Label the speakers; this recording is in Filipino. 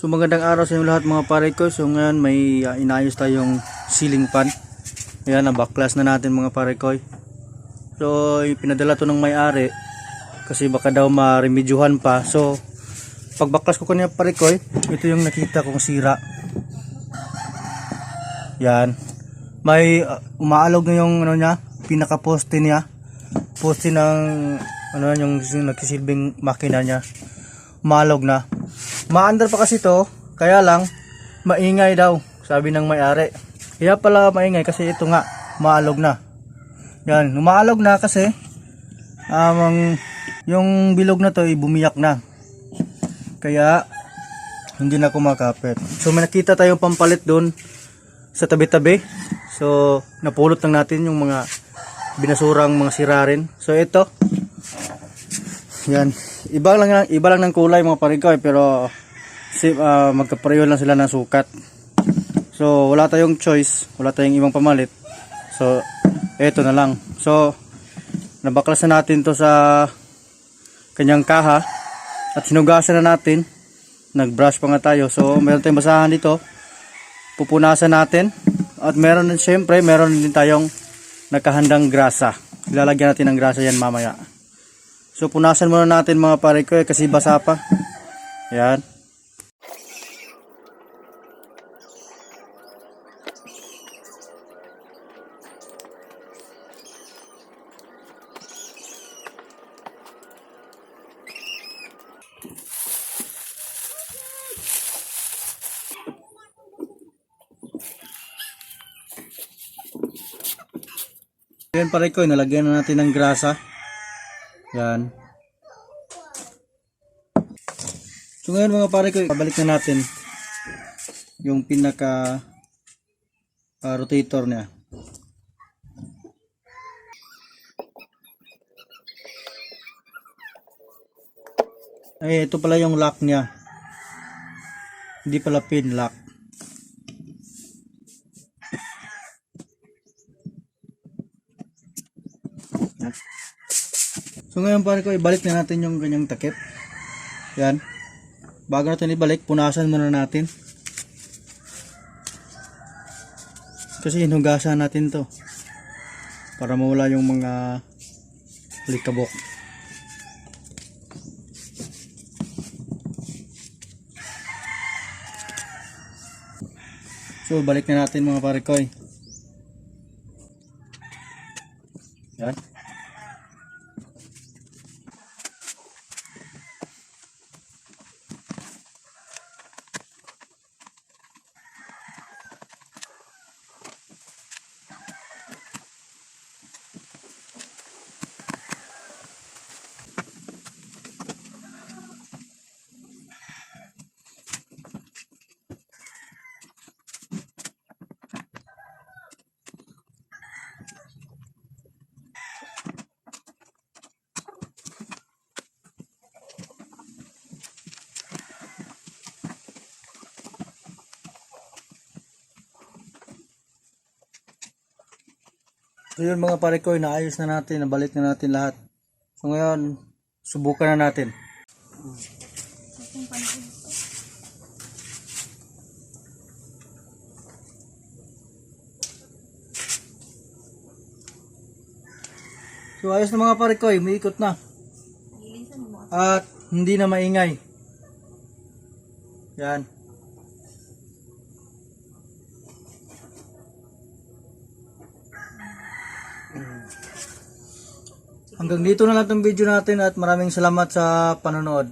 Speaker 1: So magandang araw sa inyo lahat mga pare ko. So ngayon may inayos tayong ceiling fan. Ayan, nabaklas na natin mga pare ko. So pinadala to ng may-ari kasi baka daw ma-remedyohan pa. So pagbaklas ko kanina pare ko, ito yung nakita kong sira. Yan. May umaalog na yung ano niya, pinaka poste niya. Poste ng ano yung nagsisilbing makina niya. Umaalog na. Maandar pa kasi to, kaya lang maingay daw, sabi ng may-ari. Kaya pala maingay kasi ito nga, maalog na. Yan, umaalog na kasi yung bilog na to ay bumiyak na. Kaya hindi na kumakapit. So may nakita tayong pampalit doon sa tabi-tabi. So napulot lang natin yung mga binasurang mga sira rin. So ito. Yan, iba lang ng kulay mga parigoy, pero magkapareho lang sila ng sukat. So wala tayong choice, wala tayong ibang pamalit. So eto na lang. So nabaklas na natin to sa kanyang kaha at sinugasan na natin. Nag-brush pa nga tayo. So meron tayong basahan dito, pupunasan natin. At meron din tayong nakahandang grasa. Ilalagyan natin ng grasa yan mamaya. So punasan muna natin mga pare ko kasi basa pa. Yan. Yan pare ko, nalagyan na natin ng grasa. Yan. So ngayon mga pare ko, babalik na natin yung pinaka rotator niya. Ay, ito pala yung lock niya. Hindi pala pin lock. So ngayon pare ko, ibalik na natin yung ganyang takip. Yan. Bago natin ibalik, punasan muna natin. Kasi hinugasan natin to para mawala yung mga likabok. So balik na natin mga pare ko. Yan. So yun mga pare ko, naayos na natin, nabalik na natin lahat. So ngayon, subukan na natin. So ayos na mga pare ko, umiikot na. At hindi na maingay. Yan. Hanggang dito na lang itong video natin at maraming salamat sa panonood.